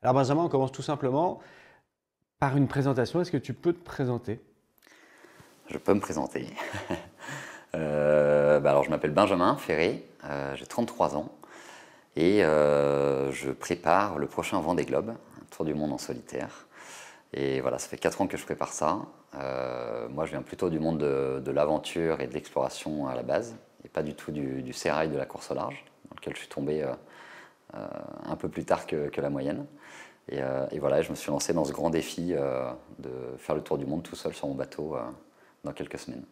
Alors Benjamin, on commence tout simplement par une présentation. Est-ce que tu peux te présenter? Je peux me présenter. Alors, je m'appelle Benjamin Ferré, j'ai 33 ans et je prépare le prochain Vendée Globe, un tour du monde en solitaire. Et voilà, ça fait 4 ans que je prépare ça. Moi, je viens plutôt du monde de l'aventure et de l'exploration à la base, et pas du tout du sérail de la course au large, dans lequel je suis tombé un peu plus tard que la moyenne. Et voilà, je me suis lancé dans ce grand défi de faire le tour du monde tout seul sur mon bateau dans quelques semaines.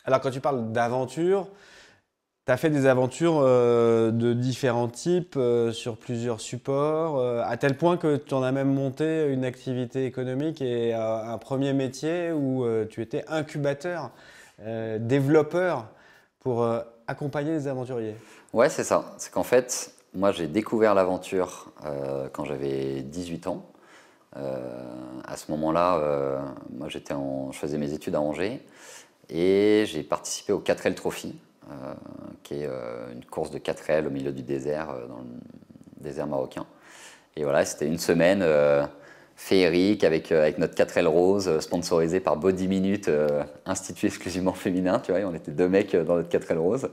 Alors quand tu parles d'aventure, tu as fait des aventures de différents types sur plusieurs supports, à tel point que tu en as même monté une activité économique et un premier métier où tu étais incubateur, développeur pour accompagner les aventuriers. Ouais, c'est ça. C'est qu'en fait, moi j'ai découvert l'aventure quand j'avais 18 ans. À ce moment-là, moi je faisais mes études à Angers et j'ai participé au 4L Trophy, qui est une course de 4L au milieu du désert, dans le désert marocain. Et voilà, c'était une semaine féerique avec notre 4L rose, sponsorisé par Body Minute, institut exclusivement féminin, tu vois, et on était deux mecs dans notre 4L rose.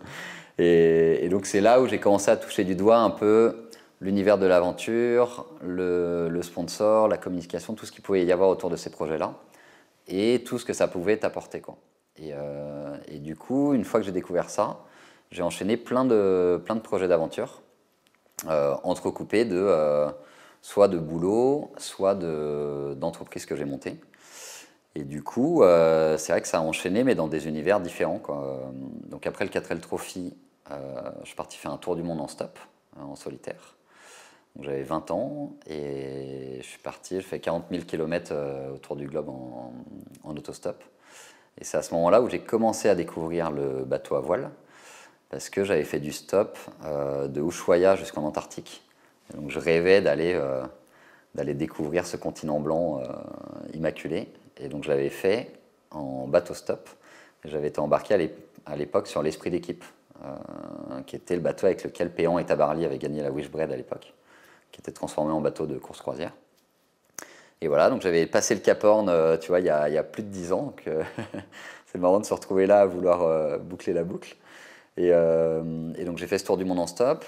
Et donc c'est là où j'ai commencé à toucher du doigt un peu l'univers de l'aventure, le sponsor, la communication, tout ce qu'il pouvait y avoir autour de ces projets-là, et tout ce que ça pouvait t'apporter, quoi. Et du coup, une fois que j'ai découvert ça, j'ai enchaîné plein de projets d'aventure, entrecoupés soit de boulot, soit d'entreprises que j'ai montées. Et du coup, c'est vrai que ça a enchaîné, mais dans des univers différents, quoi. Donc après le 4L Trophy, je suis parti faire un tour du monde en stop, en solitaire. Donc j'avais 20 ans et je suis parti, je fais 40 000 km autour du globe en autostop. Et c'est à ce moment-là où j'ai commencé à découvrir le bateau à voile, parce que j'avais fait du stop de Ushuaia jusqu'en Antarctique. Et donc je rêvais d'aller découvrir ce continent blanc immaculé. Et donc je l'avais fait en bateau stop. J'avais été embarqué à l'époque sur l'Esprit d'équipe, qui était le bateau avec lequel Péan et Tabarly avaient gagné la Wishbred à l'époque, qui était transformé en bateau de course croisière. Et voilà, donc j'avais passé le Cap Horn, tu vois, il y a plus de 10 ans. Donc c'est marrant de se retrouver là à vouloir boucler la boucle. Et donc j'ai fait ce tour du monde en stop.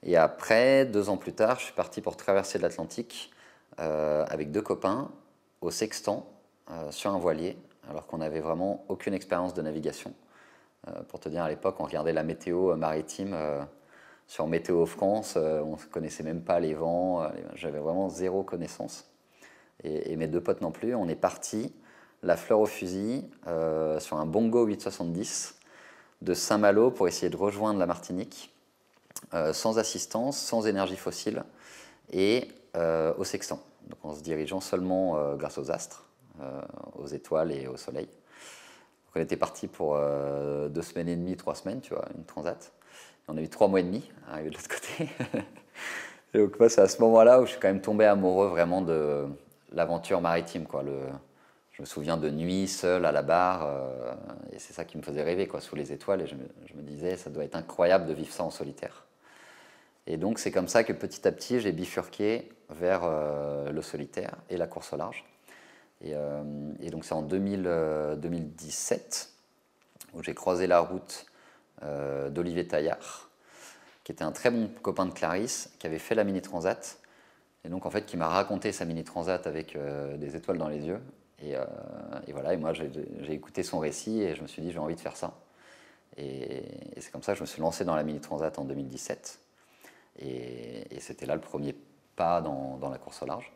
Et après, 2 ans plus tard, je suis parti pour traverser l'Atlantique avec 2 copains au sextant sur un voilier, alors qu'on n'avait vraiment aucune expérience de navigation. Pour te dire, à l'époque, on regardait la météo maritime sur Météo France, on ne connaissait même pas les vents, j'avais vraiment zéro connaissance. Et mes 2 potes non plus. On est parti, la fleur au fusil, sur un Bongo 870 de Saint-Malo pour essayer de rejoindre la Martinique, sans assistance, sans énergie fossile, et au sextant. Donc en se dirigeant seulement grâce aux astres, aux étoiles et au soleil. Donc on était parti pour 2 semaines et demie, 3 semaines, tu vois, une transat. On a eu 3 mois et demi à arriver de l'autre côté. Et donc moi, c'est à ce moment-là où je suis quand même tombé amoureux vraiment de l'aventure maritime, quoi. Je me souviens de nuits seul à la barre, et c'est ça qui me faisait rêver, quoi, sous les étoiles. Et je me disais, ça doit être incroyable de vivre ça en solitaire. Et donc c'est comme ça que petit à petit, j'ai bifurqué vers le solitaire et la course au large. Et donc c'est en 2017 où j'ai croisé la route d'Olivier Taillard, qui était un très bon copain de Clarisse, qui avait fait la Mini Transat, et donc en fait qui m'a raconté sa Mini Transat avec des étoiles dans les yeux. Et voilà, et moi j'ai écouté son récit et je me suis dit j'ai envie de faire ça. Et c'est comme ça que je me suis lancé dans la Mini Transat en 2017. Et c'était là le premier pas dans la course au large.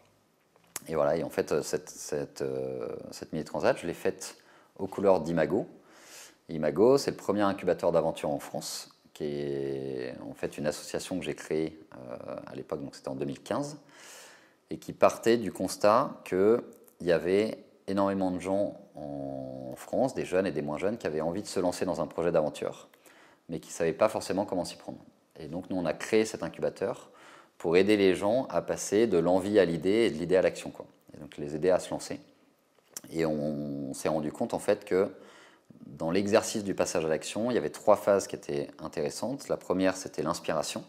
Et voilà, et en fait cette Mini Transat, je l'ai faite aux couleurs d'Imago. Imago, c'est le premier incubateur d'aventure en France, qui est en fait une association que j'ai créée à l'époque, donc c'était en 2015, et qui partait du constat qu'il y avait énormément de gens en France, des jeunes et des moins jeunes, qui avaient envie de se lancer dans un projet d'aventure, mais qui ne savaient pas forcément comment s'y prendre. Et donc nous, on a créé cet incubateur pour aider les gens à passer de l'envie à l'idée et de l'idée à l'action, quoi. Et donc les aider à se lancer. Et on s'est rendu compte en fait que dans l'exercice du passage à l'action, il y avait 3 phases qui étaient intéressantes. La première, c'était l'inspiration.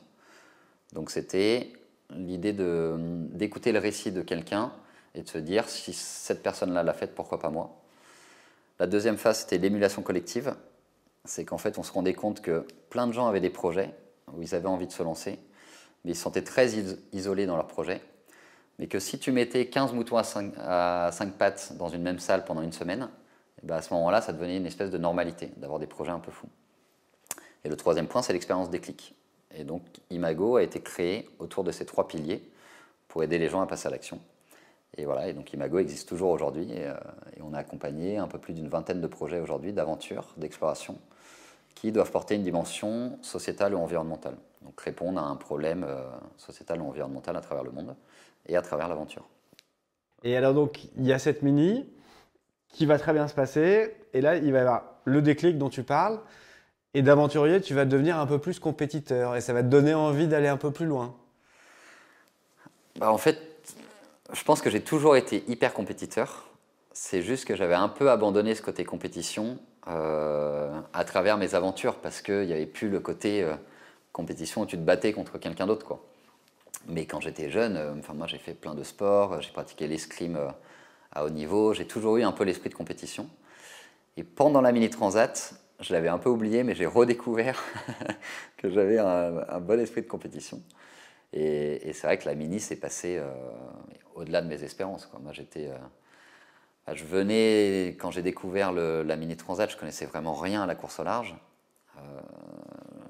Donc c'était l'idée d'écouter le récit de quelqu'un et de se dire si cette personne-là l'a faite, pourquoi pas moi. La deuxième phase, c'était l'émulation collective. C'est qu'en fait, on se rendait compte que plein de gens avaient des projets où ils avaient envie de se lancer, mais ils se sentaient très isolés dans leur projet. Mais que si tu mettais 15 moutons à 5 pattes dans une même salle pendant une semaine, et ben à ce moment-là, ça devenait une espèce de normalité, d'avoir des projets un peu fous. Et le troisième point, c'est l'expérience déclic. Et donc, Imago a été créé autour de ces 3 piliers pour aider les gens à passer à l'action. Et voilà, et donc Imago existe toujours aujourd'hui et on a accompagné un peu plus d'une vingtaine de projets aujourd'hui d'aventures, d'exploration, qui doivent porter une dimension sociétale ou environnementale. Donc répondre à un problème sociétal ou environnemental à travers le monde et à travers l'aventure. Et alors donc, il y a cette mini qui va très bien se passer, et là, il va y avoir le déclic dont tu parles, et d'aventurier, tu vas devenir un peu plus compétiteur, et ça va te donner envie d'aller un peu plus loin. Bah, en fait, je pense que j'ai toujours été hyper compétiteur. C'est juste que j'avais un peu abandonné ce côté compétition à travers mes aventures, parce qu'il n'y avait plus le côté compétition où tu te battais contre quelqu'un d'autre, quoi. Mais quand j'étais jeune, moi j'ai fait plein de sports, j'ai pratiqué l'escrime à haut niveau, j'ai toujours eu un peu l'esprit de compétition. Et pendant la Mini Transat, je l'avais un peu oublié, mais j'ai redécouvert que j'avais un bon esprit de compétition. Et c'est vrai que la Mini s'est passée au-delà de mes espérances, quoi. Moi je venais, quand j'ai découvert la Mini Transat, je connaissais vraiment rien à la course au large.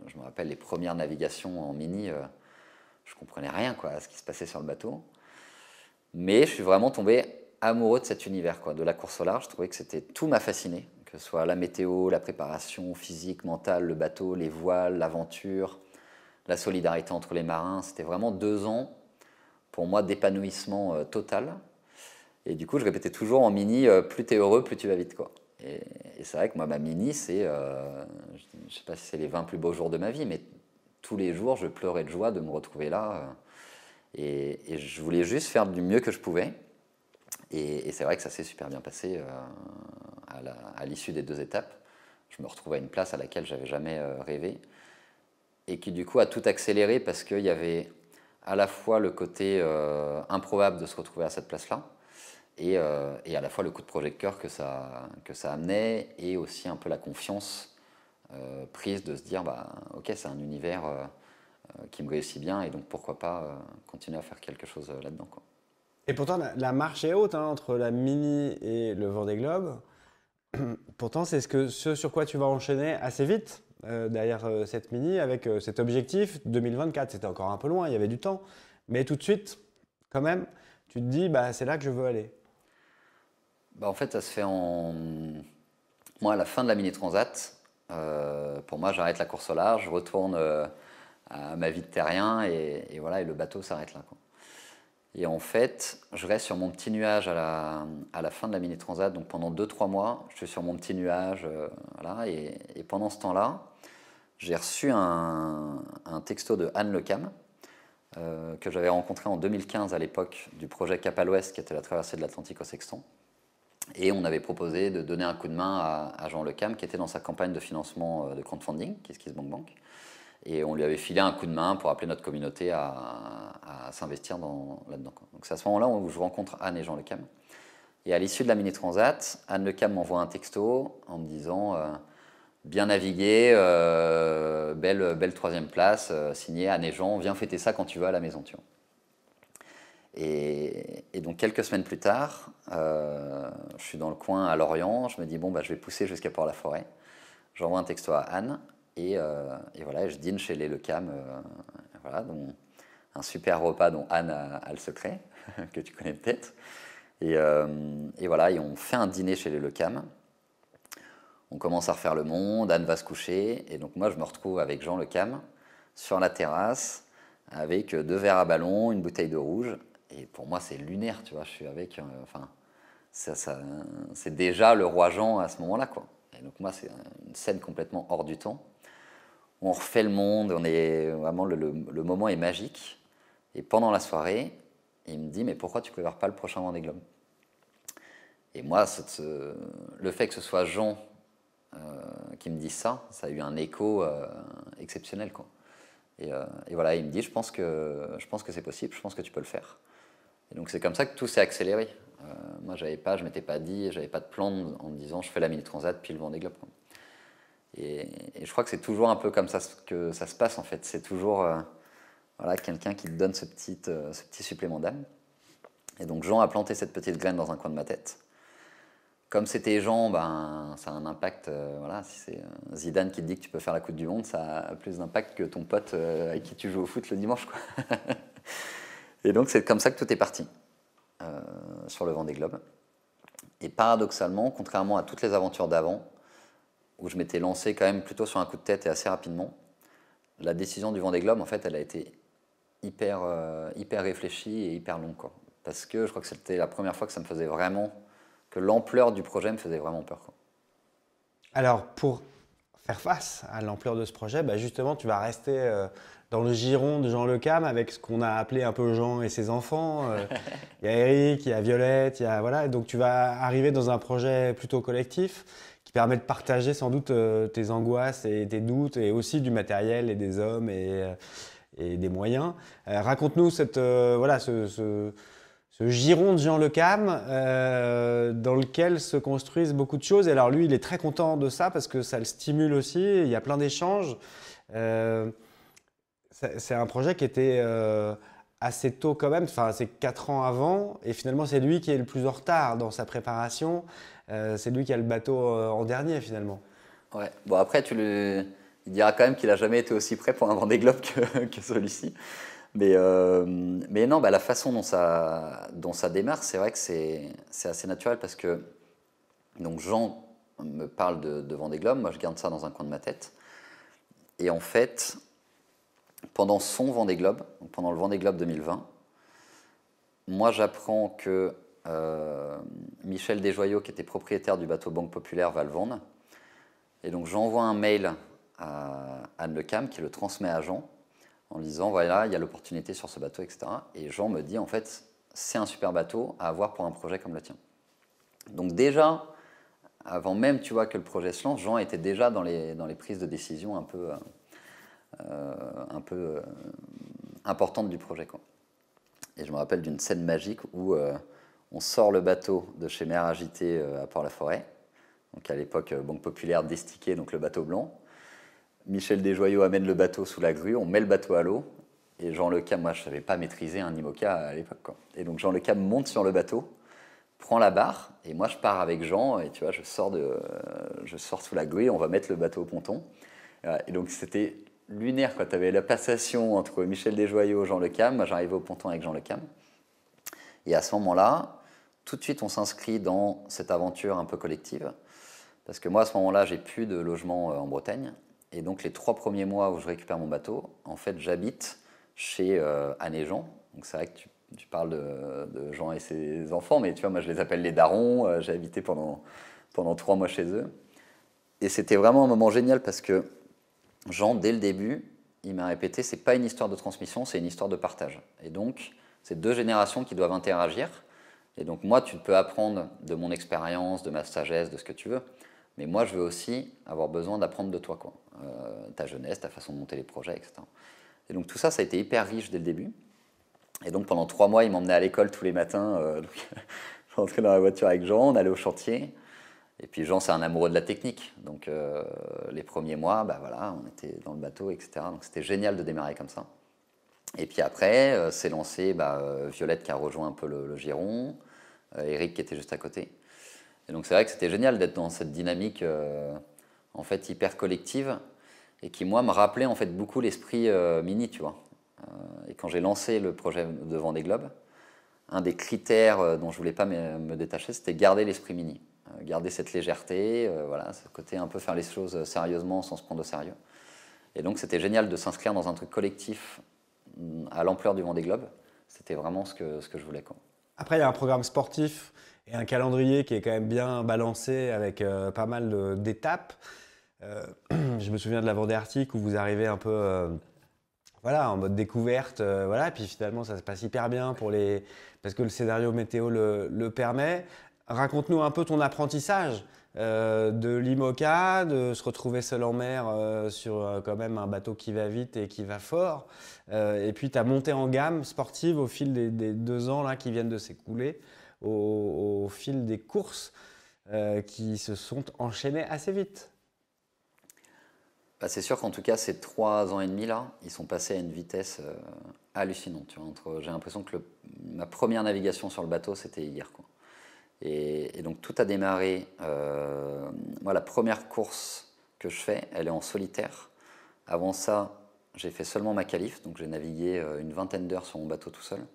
Je me rappelle les premières navigations en Mini, je comprenais rien, quoi, à ce qui se passait sur le bateau. Mais je suis vraiment tombé amoureux de cet univers, quoi, de la course au large. Je trouvais que tout m'a fasciné, que ce soit la météo, la préparation physique, mentale, le bateau, les voiles, l'aventure, la solidarité entre les marins. C'était vraiment 2 ans, pour moi, d'épanouissement total. Et du coup, je répétais toujours en Mini, plus t'es heureux, plus tu vas vite, quoi. Et c'est vrai que moi, ma Mini, c'est, je ne sais pas si c'est les 20 plus beaux jours de ma vie, mais tous les jours, je pleurais de joie de me retrouver là. Et je voulais juste faire du mieux que je pouvais. Et c'est vrai que ça s'est super bien passé à l'issue des 2 étapes. Je me retrouve à une place à laquelle je n'avais jamais rêvé. Et qui du coup a tout accéléré parce qu'il y avait à la fois le côté improbable de se retrouver à cette place-là, et à la fois le coup de projecteur que ça amenait, et aussi un peu la confiance prise de se dire, bah, ok, c'est un univers qui me réussit bien, et donc pourquoi pas continuer à faire quelque chose là-dedans, quoi. Et pourtant, la marche est haute hein, entre la Mini et le Vendée Globe. Pourtant, c'est ce sur quoi tu vas enchaîner assez vite derrière cette Mini avec cet objectif 2024. C'était encore un peu loin, il y avait du temps. Mais tout de suite, quand même, tu te dis, bah, c'est là que je veux aller. Bah, en fait, ça se fait moi, à la fin de la Mini Transat, pour moi, j'arrête la course au large, je retourne à ma vie de terrien, et voilà, et le bateau s'arrête là, quoi. Et en fait, je reste sur mon petit nuage à la fin de la Mini Transat, donc pendant 2-3 mois, je suis sur mon petit nuage, voilà, et pendant ce temps-là, j'ai reçu un texto de Anne Lecam, que j'avais rencontré en 2015 à l'époque du projet Cap à l'Ouest, qui était la traversée de l'Atlantique au Sextant. Et on avait proposé de donner un coup de main à Jean Lecam, qui était dans sa campagne de financement de crowdfunding, KissKissBankBank. Et on lui avait filé un coup de main pour appeler notre communauté à s'investir là-dedans, quoi. Donc c'est à ce moment-là où je rencontre Anne et Jean Lecam. Et à l'issue de la Mini Transat, Anne Lecam m'envoie un texto en me disant bien navigué, belle 3e place, signé Anne et Jean, viens fêter ça quand tu vas à la maison, tu vois. Et donc quelques semaines plus tard, je suis dans le coin à Lorient, je me dis bon bah je vais pousser jusqu'à Port-la-Forêt. J'envoie un texto à Anne, et voilà, je dîne chez les Lecam, voilà, un super repas dont Anne a le secret, que tu connais peut-être. Et voilà, et on fait un dîner chez les Lecam. On commence à refaire le monde, Anne va se coucher, et donc moi je me retrouve avec Jean Lecam sur la terrasse, avec 2 verres à ballon, une bouteille de rouge. Et pour moi c'est lunaire, tu vois, je suis avec, enfin, c'est déjà le roi Jean à ce moment-là, quoi. Et donc moi c'est une scène complètement hors du temps. On refait le monde, on est vraiment le moment est magique. Et pendant la soirée, il me dit mais pourquoi tu ne prépares pas le prochain Vendée Globe? Et moi, le fait que ce soit Jean qui me dise ça, ça a eu un écho exceptionnel, quoi. Et voilà, il me dit, je pense que c'est possible, je pense que tu peux le faire. Et donc c'est comme ça que tout s'est accéléré. Moi, je m'étais pas dit, j'avais pas de plan en me disant, je fais la Mini Transat puis le Vendée Globe, quoi. Et je crois que c'est toujours un peu comme ça que ça se passe en fait. C'est toujours voilà, quelqu'un qui te donne ce petit supplément d'âme. Et donc Jean a planté cette petite graine dans un coin de ma tête. Comme c'était Jean, ben, ça a un impact. Voilà, si c'est Zidane qui te dit que tu peux faire la Coupe du Monde, ça a plus d'impact que ton pote avec qui tu joues au foot le dimanche, quoi. Et donc c'est comme ça que tout est parti sur le Vendée Globe. Et paradoxalement, contrairement à toutes les aventures d'avant, où je m'étais lancé quand même plutôt sur un coup de tête et assez rapidement, la décision du Vendée Globe, en fait, elle a été hyper réfléchie et hyper longue, quoi. Parce que je crois que c'était la première fois que ça me faisait vraiment, que l'ampleur du projet me faisait vraiment peur, quoi. Alors, pour faire face à l'ampleur de ce projet, bah justement, tu vas rester dans le giron de Jean Le Cam avec ce qu'on a appelé un peu Jean et ses enfants. Il y a Eric, il y a Violette, voilà. Et donc, tu vas arriver dans un projet plutôt collectif qui permet de partager sans doute tes angoisses et tes doutes et aussi du matériel et des hommes et des moyens. Raconte-nous voilà, ce giron de Jean Le Cam dans lequel se construisent beaucoup de choses. Et alors lui, il est très content de ça parce que ça le stimule aussi. Il y a plein d'échanges. Euh, c'est un projet qui était assez tôt quand même, enfin c'est 4 ans avant. Et finalement, c'est lui qui est le plus en retard dans sa préparation. C'est lui qui a le bateau en dernier finalement. Ouais. Bon, après, il dira quand même qu'il n'a jamais été aussi prêt pour un Vendée Globe que celui-ci. Mais non, bah, la façon dont ça démarre, c'est vrai que c'est assez naturel parce que donc Jean me parle de Vendée Globe, moi je garde ça dans un coin de ma tête. Et en fait, pendant son Vendée Globe, donc pendant le Vendée Globe 2020, moi j'apprends que Michel Desjoyaux, qui était propriétaire du bateau Banque Populaire, va le vendre. Et donc j'envoie un mail à Anne Le Cam qui le transmet à Jean en disant voilà, il y a l'opportunité sur ce bateau, etc. Et Jean me dit en fait, c'est un super bateau à avoir pour un projet comme le tien. Donc déjà, avant même tu vois, que le projet se lance, Jean était déjà dans les prises de décision un peu importantes du projet, quoi. Et je me rappelle d'une scène magique où on sort le bateau de chez Mère Agitée à Port-la-Forêt. Donc à l'époque, Banque Populaire destiquée, donc le bateau blanc. Michel Desjoyaux amène le bateau sous la grue, on met le bateau à l'eau. Et Jean Le Cam, moi je ne savais pas maîtriser un IMOCA à l'époque, quoi. Et donc Jean Le Cam monte sur le bateau, prend la barre, et moi je pars avec Jean, et tu vois, je sors sous la grue, on va mettre le bateau au ponton. Et donc c'était lunaire, quoi. Tu avais la passation entre Michel Desjoyaux et Jean Le Cam, moi j'arrivais au ponton avec Jean Le Cam. Et à ce moment-là, tout de suite on s'inscrit dans cette aventure un peu collective. Parce que moi, à ce moment-là, j'ai plus de logement en Bretagne. Et donc, les 3 premiers mois où je récupère mon bateau, en fait, j'habite chez Anne et Jean. Donc, c'est vrai que tu parles de Jean et ses enfants, mais tu vois, moi, je les appelle les darons. J'ai habité pendant 3 mois chez eux. Et c'était vraiment un moment génial parce que Jean, dès le début, il m'a répété, c'est pas une histoire de transmission, c'est une histoire de partage. Et donc, c'est 2 générations qui doivent interagir. Et donc, moi, tu peux apprendre de mon expérience, de ma sagesse, de ce que tu veux. Mais moi, je veux aussi avoir besoin d'apprendre de toi, quoi. Ta jeunesse, ta façon de monter les projets, etc. Et donc tout ça, ça a été hyper riche dès le début. Et donc pendant 3 mois, il m'emmenait à l'école tous les matins. Je rentrais dans la voiture avec Jean, on allait au chantier. Et puis Jean, c'est un amoureux de la technique. Donc les premiers mois, bah, voilà, on était dans le bateau, etc. Donc c'était génial de démarrer comme ça. Et puis après, s'est lancé Violette qui a rejoint un peu le giron, Eric qui était juste à côté. Et donc c'est vrai que c'était génial d'être dans cette dynamique en fait hyper collective et qui moi me rappelait en fait beaucoup l'esprit mini, tu vois. Et quand j'ai lancé le projet de Vendée Globe, un des critères dont je voulais pas me détacher, c'était garder l'esprit mini, garder cette légèreté, voilà, ce côté un peu faire les choses sérieusement sans se prendre au sérieux. Et donc c'était génial de s'inscrire dans un truc collectif à l'ampleur du Vendée Globe. C'était vraiment ce que je voulais, quoi. Après, il y a un programme sportif et un calendrier qui est quand même bien balancé avec pas mal d'étapes. Je me souviens de la Vendée Arctique où vous arrivez un peu voilà, en mode découverte, voilà, puis finalement ça se passe hyper bien parce que le scénario météo le permet. Raconte-nous un peu ton apprentissage de l'IMOCA, de se retrouver seul en mer sur quand même un bateau qui va vite et qui va fort. Et puis ta montée en gamme sportive au fil des 2 ans là, qui viennent de s'écouler, au fil des courses qui se sont enchaînées assez vite. Bah, c'est sûr qu'en tout cas, ces 3 ans et demi là, ils sont passés à une vitesse hallucinante. Tu vois, j'ai l'impression que ma première navigation sur le bateau, c'était hier, quoi. Et donc tout a démarré. Moi, la première course que je fais, elle est en solitaire. Avant ça, j'ai fait seulement ma qualif, donc j'ai navigué une vingtaine d'heures sur mon bateau tout seul.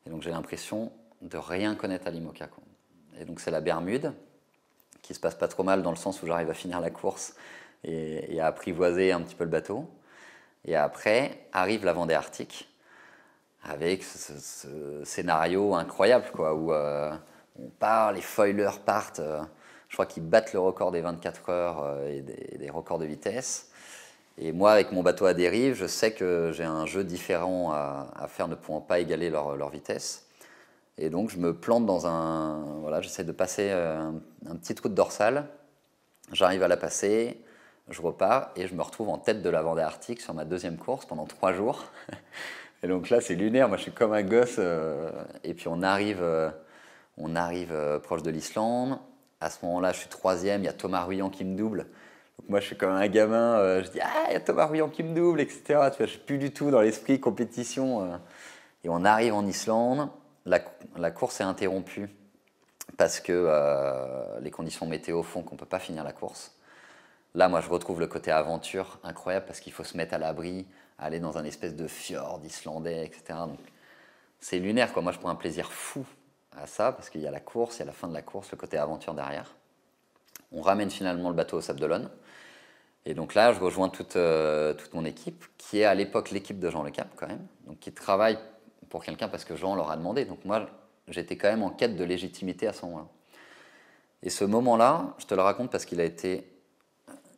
Et donc j'ai l'impression de rien connaître à l'IMOCA, quoi. Et donc c'est la Bermude, qui se passe pas trop mal dans le sens où j'arrive à finir la course et à apprivoiser un petit peu le bateau. Et après arrive la Vendée Arctique, avec ce scénario incroyable, quoi, où on part, les foilers partent, je crois qu'ils battent le record des 24 heures et des records de vitesse. Et moi, avec mon bateau à dérive, je sais que j'ai un jeu différent à faire, ne pouvant pas égaler leur vitesse. Et donc, je me plante dans voilà, j'essaie de passer un petit trou de dorsale. J'arrive à la passer, je repars et je me retrouve en tête de la Vendée Arctique sur ma deuxième course pendant 3 jours. Et donc là, c'est lunaire. Moi, je suis comme un gosse. Et puis, on arrive proche de l'Islande. À ce moment-là, je suis troisième. Il y a Thomas Ruyant qui me double. Donc moi, je suis comme un gamin. Je dis, ah, il y a Thomas Ruyant qui me double, etc. Tu vois, je ne suis plus du tout dans l'esprit compétition. Et on arrive en Islande. La course est interrompue parce que les conditions météo font qu'on ne peut pas finir la course. Là, moi, je retrouve le côté aventure incroyable parce qu'il faut se mettre à l'abri, aller dans un espèce de fjord islandais, etc. Donc, c'est lunaire, quoi. Moi, je prends un plaisir fou à ça parce qu'il y a la course, il y a la fin de la course, le côté aventure derrière. On ramène finalement le bateau au Sable d'Olonne. Et donc là, je rejoins toute mon équipe, qui est à l'époque l'équipe de Jean Le Cap, quand même, donc qui travaille pour quelqu'un parce que Jean leur a demandé. Donc moi, j'étais quand même en quête de légitimité à ce moment-là. Et ce moment-là, je te le raconte parce qu'il a été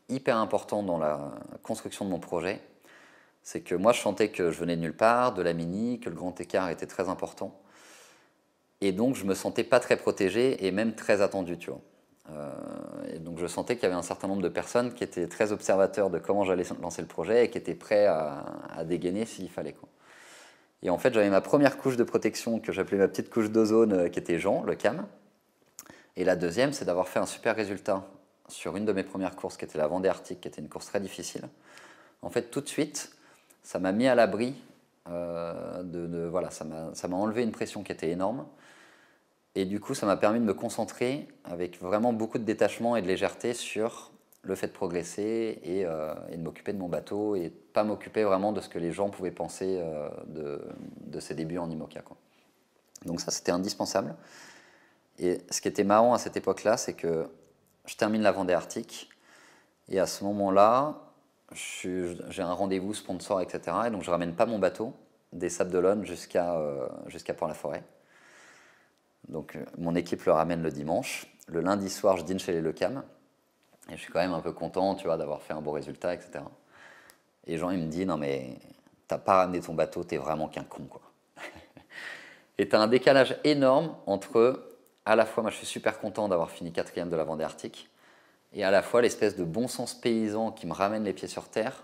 hyper important dans la construction de mon projet. C'est que moi, je sentais que je venais de nulle part, de la mini, que le grand écart était très important. Et donc, je me sentais pas très protégé et même très attendu, tu vois. Et donc, je sentais qu'il y avait un certain nombre de personnes qui étaient très observateurs de comment j'allais lancer le projet et qui étaient prêts à dégainer s'il fallait, quoi. Et en fait, j'avais ma première couche de protection que j'appelais ma petite couche d'ozone, qui était Jean, le CAM. Et la deuxième, c'est d'avoir fait un super résultat sur une de mes premières courses, qui était la Vendée Arctique, qui était une course très difficile. En fait, tout de suite, ça m'a mis à l'abri, voilà, ça m'a enlevé une pression qui était énorme. Et du coup, ça m'a permis de me concentrer avec vraiment beaucoup de détachement et de légèreté sur le fait de progresser et de m'occuper de mon bateau et pas m'occuper vraiment de ce que les gens pouvaient penser de ses débuts en IMOCA, quoi. Donc ça, c'était indispensable. Et ce qui était marrant à cette époque-là, c'est que je termine la Vendée Arctique et à ce moment-là, j'ai un rendez-vous sponsor, etc. Et donc je ne ramène pas mon bateau des Sables d'Olonne jusqu'à Port-la-Forêt. Donc mon équipe le ramène le dimanche. Le lundi soir, je dîne chez les Le Cam. Et je suis quand même un peu content, tu vois, d'avoir fait un beau résultat, etc. Et Jean, il me dit, non mais t'as pas ramené ton bateau, t'es vraiment qu'un con, quoi. Et t'as un décalage énorme entre, à la fois, moi je suis super content d'avoir fini 4e de la Vendée Arctique, et à la fois l'espèce de bon sens paysan qui me ramène les pieds sur terre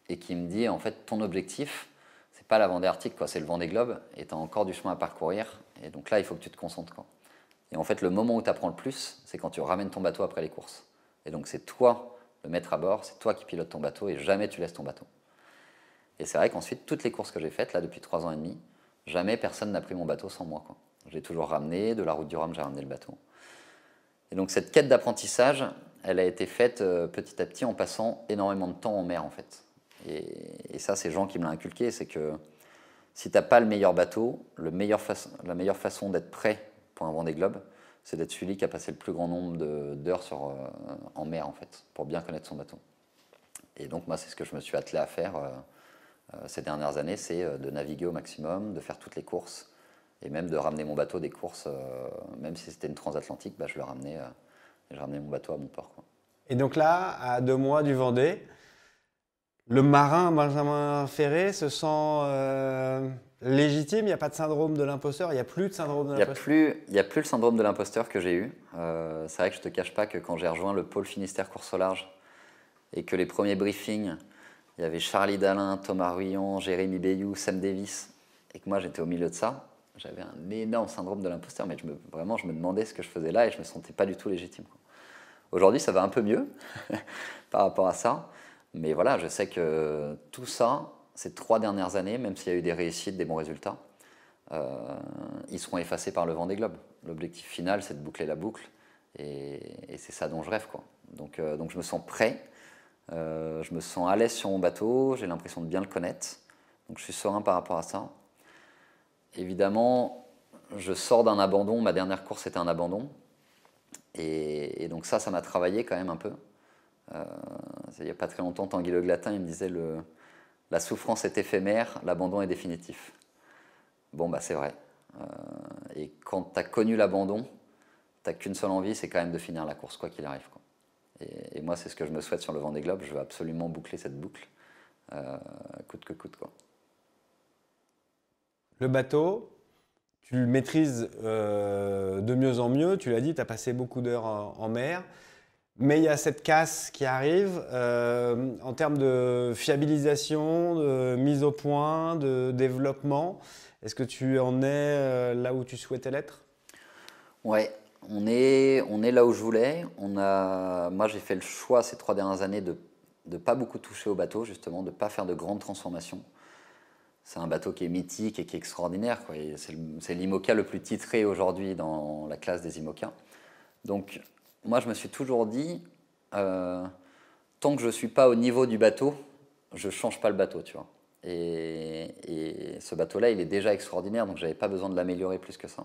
et qui me dit, en fait, ton objectif, c'est pas la Vendée Arctique, quoi, c'est le Vendée Globe, et t'as encore du chemin à parcourir, et donc là, il faut que tu te concentres, quoi. Et en fait, le moment où tu apprends le plus, c'est quand tu ramènes ton bateau après les courses. Et donc c'est toi le maître à bord, c'est toi qui pilotes ton bateau et jamais tu laisses ton bateau. Et c'est vrai qu'ensuite, toutes les courses que j'ai faites, là, depuis 3 ans et demi, jamais personne n'a pris mon bateau sans moi, quoi. J'ai toujours ramené, de la route du Rhum, j'ai ramené le bateau. Et donc cette quête d'apprentissage, elle a été faite petit à petit en passant énormément de temps en mer, en fait. Et ça, c'est Jean qui me l'a inculqué, c'est que si tu n'as pas le meilleur bateau, la meilleure façon d'être prêt pour un Vendée Globe, c'est d'être celui qui a passé le plus grand nombre d'heures en mer, en fait, pour bien connaître son bateau. Et donc, moi, c'est ce que je me suis attelé à faire ces dernières années, c'est de naviguer au maximum, de faire toutes les courses, et même de ramener mon bateau des courses, même si c'était une transatlantique, bah, je ramenais mon bateau à mon port, quoi. Et donc là, à 2 mois du Vendée, le marin Benjamin Ferré se sent légitime, il n'y a pas de syndrome de l'imposteur, il n'y a plus de syndrome de l'imposteur. Il y a plus le syndrome de l'imposteur que j'ai eu. C'est vrai que je ne te cache pas que quand j'ai rejoint le pôle Finistère course au large et que les premiers briefings, il y avait Charlie Dalin, Thomas Ruyant, Jérémy Bayou, Sam Davis, et que moi j'étais au milieu de ça, j'avais un énorme syndrome de l'imposteur, mais vraiment je me demandais ce que je faisais là et je ne me sentais pas du tout légitime. Aujourd'hui ça va un peu mieux par rapport à ça, mais voilà, je sais que tout ça, ces 3 dernières années, même s'il y a eu des réussites, des bons résultats, ils seront effacés par le Vendée Globe. L'objectif final, c'est de boucler la boucle, et c'est ça dont je rêve, quoi. Donc je me sens prêt, je me sens à l'aise sur mon bateau, j'ai l'impression de bien le connaître, donc je suis serein par rapport à ça. Évidemment, je sors d'un abandon, ma dernière course était un abandon, et donc ça m'a travaillé quand même un peu. Il n'y a pas très longtemps, Tanguy Le Glatin, il me disait la souffrance est éphémère, l'abandon est définitif. Bon, bah c'est vrai. Et quand tu as connu l'abandon, tu n'as qu'une seule envie, c'est quand même de finir la course, quoi qu'il arrive, quoi. Et moi, c'est ce que je me souhaite sur le Vendée Globe. Je veux absolument boucler cette boucle, coûte que coûte, quoi. Le bateau, tu le maîtrises de mieux en mieux. Tu l'as dit, tu as passé beaucoup d'heures en mer. Mais il y a cette casse qui arrive en termes de fiabilisation, de mise au point, de développement. Est-ce que tu en es là où tu souhaitais l'être? Ouais, on est là où je voulais. Moi, j'ai fait le choix ces 3 dernières années de ne pas beaucoup toucher au bateau, justement, de ne pas faire de grandes transformations. C'est un bateau qui est mythique et qui est extraordinaire, quoi. C'est l'IMOCA le plus titré aujourd'hui dans la classe des IMOCA. Donc, moi, je me suis toujours dit, tant que je ne suis pas au niveau du bateau, je ne change pas le bateau, tu vois. Et ce bateau-là, il est déjà extraordinaire, donc je n'avais pas besoin de l'améliorer plus que ça.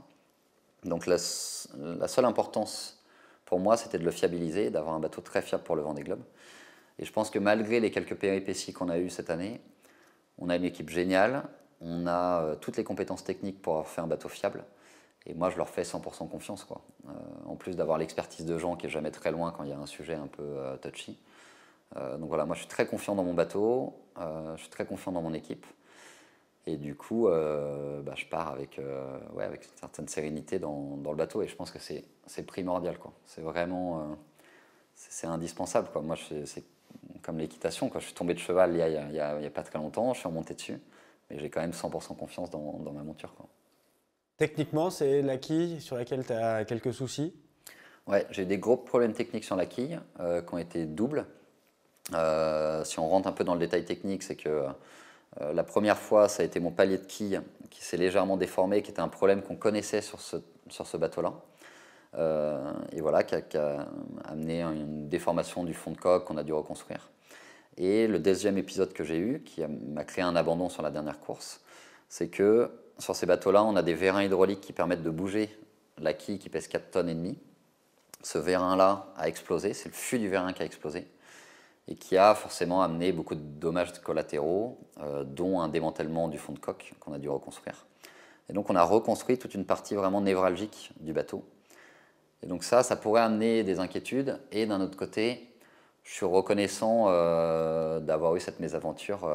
Donc la seule importance pour moi, c'était de le fiabiliser, d'avoir un bateau très fiable pour le Vendée Globe. Et je pense que malgré les quelques péripéties qu'on a eues cette année, on a une équipe géniale, on a toutes les compétences techniques pour avoir fait un bateau fiable. Et moi, je leur fais 100% confiance, quoi. En plus d'avoir l'expertise de Jean qui est jamais très loin quand il y a un sujet un peu touchy. Donc voilà, moi je suis très confiant dans mon bateau, je suis très confiant dans mon équipe. Et du coup, je pars avec une certaine sérénité dans le bateau. Et je pense que c'est primordial, quoi. C'est vraiment c'est indispensable, quoi. Moi, c'est comme l'équitation, quoi. Je suis tombé de cheval il y a pas très longtemps, je suis remonté dessus. Mais j'ai quand même 100% confiance dans ma monture, quoi. Techniquement, c'est la quille sur laquelle tu as quelques soucis? Ouais, j'ai eu des gros problèmes techniques sur la quille qui ont été doubles. Si on rentre un peu dans le détail technique, c'est que la première fois, ça a été mon palier de quille qui s'est légèrement déformé, qui était un problème qu'on connaissait sur ce bateau-là. Et voilà, qui a amené une déformation du fond de coque qu'on a dû reconstruire. Et le deuxième épisode que j'ai eu, qui m'a créé un abandon sur la dernière course, c'est que sur ces bateaux-là, on a des vérins hydrauliques qui permettent de bouger la quille qui pèse 4 tonnes et demie. Ce vérin-là a explosé, c'est le fût du vérin qui a explosé et qui a forcément amené beaucoup de dommages collatéraux, dont un démantèlement du fond de coque qu'on a dû reconstruire. Et donc on a reconstruit toute une partie vraiment névralgique du bateau. Et donc ça pourrait amener des inquiétudes. Et d'un autre côté, je suis reconnaissant d'avoir eu cette mésaventure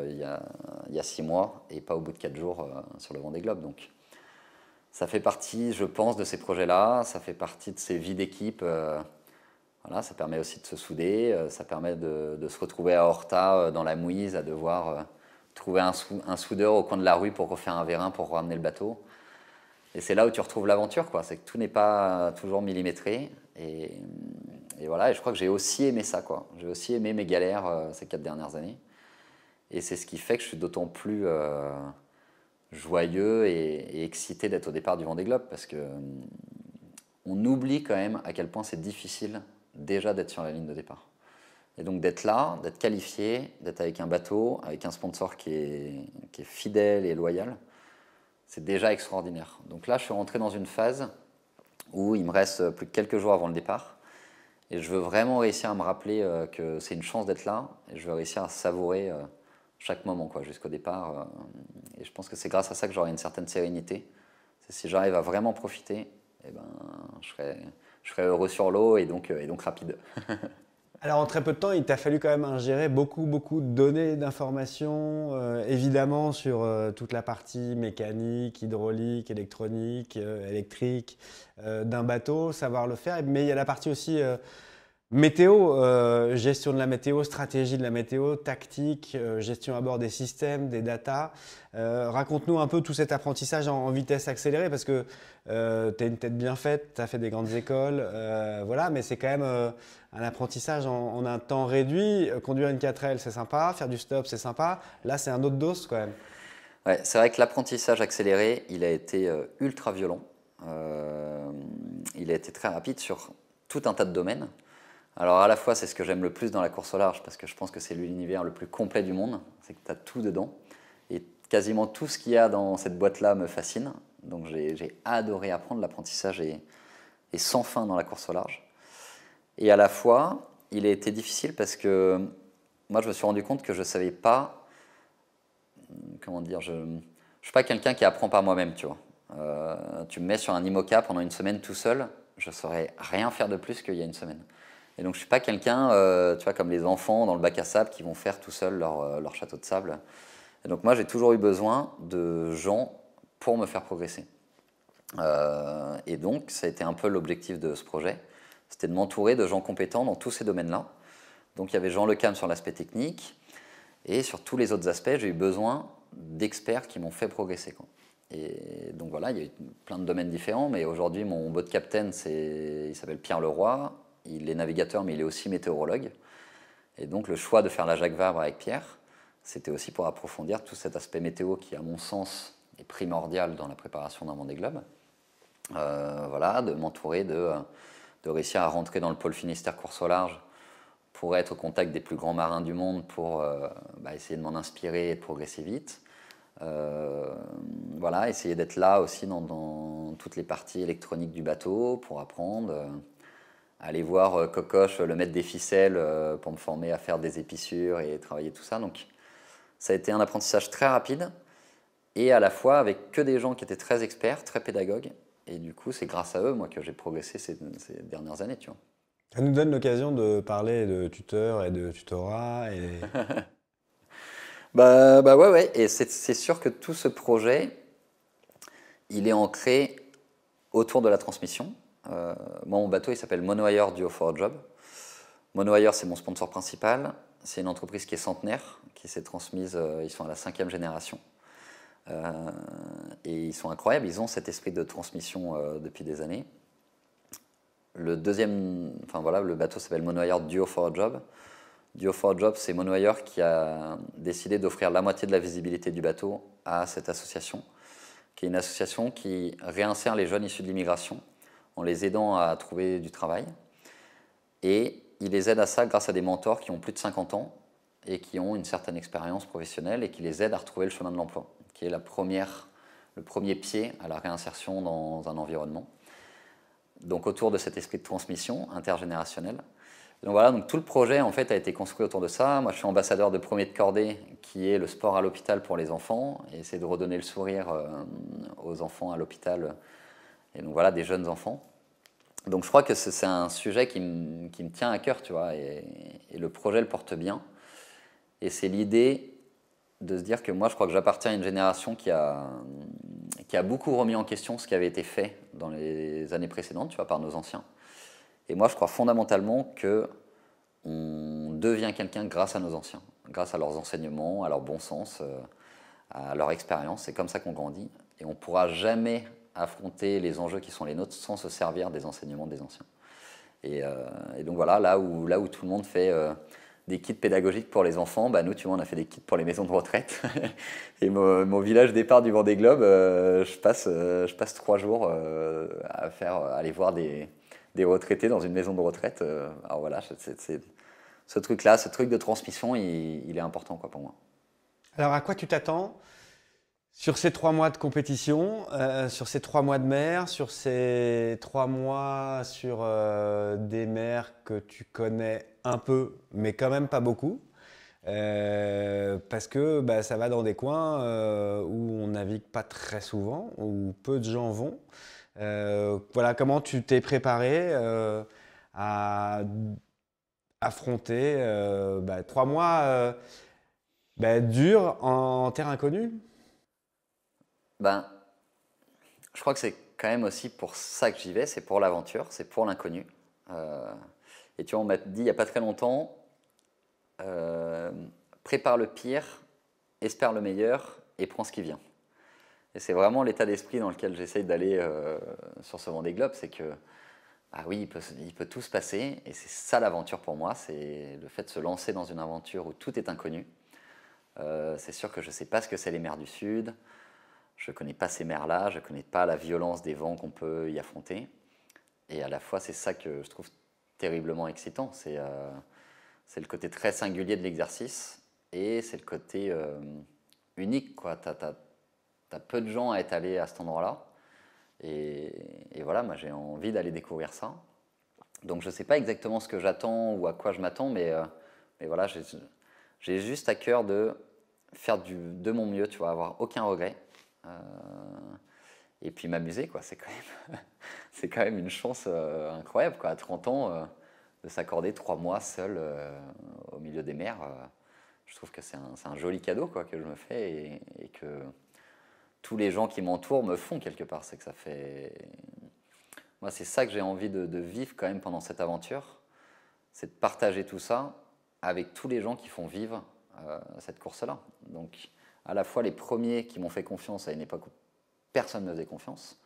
il y a 6 mois et pas au bout de 4 jours sur le Vendée Globe. Donc ça fait partie, je pense, de ces projets-là, ça fait partie de ces vies d'équipe. Voilà, ça permet aussi de se souder, ça permet de se retrouver à Horta dans la mouise, à devoir trouver un soudeur au coin de la rue pour refaire un vérin pour ramener le bateau. Et c'est là où tu retrouves l'aventure, quoi. C'est que tout n'est pas toujours millimétré. Et voilà, et je crois que j'ai aussi aimé ça, quoi. J'ai aussi aimé mes galères ces 4 dernières années. Et c'est ce qui fait que je suis d'autant plus joyeux et excité d'être au départ du Vendée Globe, parce que on oublie quand même à quel point c'est difficile déjà d'être sur la ligne de départ. Et donc d'être là, d'être qualifié, d'être avec un bateau, avec un sponsor qui est fidèle et loyal, c'est déjà extraordinaire. Donc là, je suis rentré dans une phase où il me reste plus que quelques jours avant le départ. Et je veux vraiment réussir à me rappeler que c'est une chance d'être là. Et je veux réussir à savourer chaque moment, quoi, jusqu'au départ. Et je pense que c'est grâce à ça que j'aurai une certaine sérénité. C'est si j'arrive à vraiment profiter, eh ben, je serai heureux sur l'eau et donc rapide. Alors en très peu de temps, il t'a fallu quand même ingérer beaucoup, beaucoup de données, d'informations, évidemment sur toute la partie mécanique, hydraulique, électronique, électrique d'un bateau, savoir le faire. Mais il y a la partie aussi météo, gestion de la météo, stratégie de la météo, tactique, gestion à bord des systèmes, des datas. Raconte-nous un peu tout cet apprentissage en vitesse accélérée parce que tu as une tête bien faite, tu as fait des grandes écoles, voilà, mais c'est quand même un apprentissage en un temps réduit. Conduire une 4L, c'est sympa, faire du stop, c'est sympa. Là, c'est un autre dose quand même. Ouais, c'est vrai que l'apprentissage accéléré, il a été ultra violent. Euh, il a été très rapide sur tout un tas de domaines. Alors à la fois, c'est ce que j'aime le plus dans la course au large, parce que je pense que c'est l'univers le plus complet du monde, c'est que tu as tout dedans. Et quasiment tout ce qu'il y a dans cette boîte-là me fascine. Donc j'ai adoré apprendre, l'apprentissage est sans fin dans la course au large. Et à la fois, il a été difficile parce que moi, je me suis rendu compte que je ne savais pas, comment dire, je ne suis pas quelqu'un qui apprend par moi-même, tu vois. Tu me mets sur un IMOCA pendant une semaine tout seul, je ne saurais rien faire de plus qu'il y a une semaine. Et donc, je ne suis pas quelqu'un, tu vois, comme les enfants dans le bac à sable qui vont faire tout seul leur château de sable. Et donc, moi, j'ai toujours eu besoin de gens pour me faire progresser. Et donc, ça a été un peu l'objectif de ce projet. C'était de m'entourer de gens compétents dans tous ces domaines-là. Donc, il y avait Jean Lecam sur l'aspect technique. Et sur tous les autres aspects, j'ai eu besoin d'experts qui m'ont fait progresser, quoi. Et donc voilà, il y a eu plein de domaines différents, mais aujourd'hui, mon boat captain, il s'appelle Pierre Leroy. Il est navigateur, mais il est aussi météorologue. Et donc, le choix de faire la Jacques Vabre avec Pierre, c'était aussi pour approfondir tout cet aspect météo qui, à mon sens, est primordial dans la préparation d'un Vendée Globe. Voilà, de m'entourer, de réussir à rentrer dans le pôle Finistère course au large pour être au contact des plus grands marins du monde, pour essayer de m'en inspirer et de progresser vite. Voilà, essayer d'être là aussi dans toutes les parties électroniques du bateau pour apprendre. Aller voir Cocoche, le maître des ficelles, pour me former à faire des épissures et travailler tout ça. Donc ça a été un apprentissage très rapide et à la fois avec que des gens qui étaient très experts, très pédagogues. Et du coup, c'est grâce à eux, moi, que j'ai progressé ces dernières années, tu vois. Ça nous donne l'occasion de parler de tuteur et de tutorat. Bah ouais, ouais. Et c'est sûr que tout ce projet, il est ancré autour de la transmission. Moi, mon bateau, il s'appelle Monohire Duo for a Job. Monohire, c'est mon sponsor principal. C'est une entreprise qui est centenaire, qui s'est transmise, ils sont à la 5e génération. Et ils sont incroyables, ils ont cet esprit de transmission depuis des années. Le deuxième, enfin voilà, le bateau s'appelle Monohire Duo for a Job. Duo for a Job, c'est Monohire qui a décidé d'offrir la moitié de la visibilité du bateau à cette association, qui est une association qui réinsère les jeunes issus de l'immigration en les aidant à trouver du travail. Et ils les aident à ça grâce à des mentors qui ont plus de 50 ans et qui ont une certaine expérience professionnelle et qui les aident à retrouver le chemin de l'emploi, qui est le premier pied à la réinsertion dans un environnement. Donc autour de cet esprit de transmission intergénérationnelle. Donc voilà, donc tout le projet en fait a été construit autour de ça. Moi je suis ambassadeur de Premier de Cordée, qui est le sport à l'hôpital pour les enfants, et essayer de redonner le sourire aux enfants à l'hôpital, et donc voilà, des jeunes enfants. Donc je crois que c'est un sujet qui me tient à cœur, tu vois, et le projet le porte bien. Et c'est l'idée de se dire que moi je crois que j'appartiens à une génération qui a beaucoup remis en question ce qui avait été fait dans les années précédentes, tu vois, par nos anciens. Et moi, je crois fondamentalement qu'on devient quelqu'un grâce à nos anciens, grâce à leurs enseignements, à leur bon sens, à leur expérience. C'est comme ça qu'on grandit. Et on ne pourra jamais affronter les enjeux qui sont les nôtres sans se servir des enseignements des anciens. Et donc voilà, là où tout le monde fait des kits pédagogiques pour les enfants, bah nous, tu vois, on a fait des kits pour les maisons de retraite. Et mon village départ du Vendée Globe, je passe 3 jours à aller voir des retraités dans une maison de retraite. Alors voilà, ce truc-là, ce truc de transmission, il est important, quoi, pour moi. Alors à quoi tu t'attends sur ces 3 mois de compétition, sur ces 3 mois de mer, sur ces 3 mois sur des mers que tu connais un peu, mais quand même pas beaucoup, parce que bah, ça va dans des coins où on navigue pas très souvent, où peu de gens vont. Voilà, comment tu t'es préparé à affronté 3 mois durs en terre inconnue. Ben, je crois que c'est quand même aussi pour ça que j'y vais, c'est pour l'aventure, c'est pour l'inconnu. Euh, et tu vois, on m'a dit il n'y a pas très longtemps, prépare le pire, espère le meilleur et prends ce qui vient. Et c'est vraiment l'état d'esprit dans lequel j'essaye d'aller sur ce Vendée Globe, c'est que, ah oui, il peut tout se passer, et c'est ça l'aventure pour moi, c'est le fait de se lancer dans une aventure où tout est inconnu. C'est sûr que je ne sais pas ce que c'est les mers du Sud, je ne connais pas ces mers-là, je ne connais pas la violence des vents qu'on peut y affronter. Et à la fois, c'est ça que je trouve terriblement excitant. C'est le côté très singulier de l'exercice et c'est le côté unique, quoi. T'as peu de gens à être allés à cet endroit-là. Et voilà, moi j'ai envie d'aller découvrir ça. Donc je ne sais pas exactement ce que j'attends ou à quoi je m'attends, mais voilà, j'ai juste à cœur de faire de mon mieux, tu vois, avoir aucun regret. Euh, et puis m'amuser, quoi. C'est quand même une chance incroyable, quoi. À 30 ans, de s'accorder 3 mois seul au milieu des mers. Je trouve que c'est un joli cadeau, quoi, que je me fais et que tous les gens qui m'entourent me font quelque part. C'est que ça fait. Moi, c'est ça que j'ai envie de vivre quand même pendant cette aventure. C'est de partager tout ça avec tous les gens qui font vivre cette course-là. Donc, à la fois les premiers qui m'ont fait confiance à une époque où personne ne faisait confiance.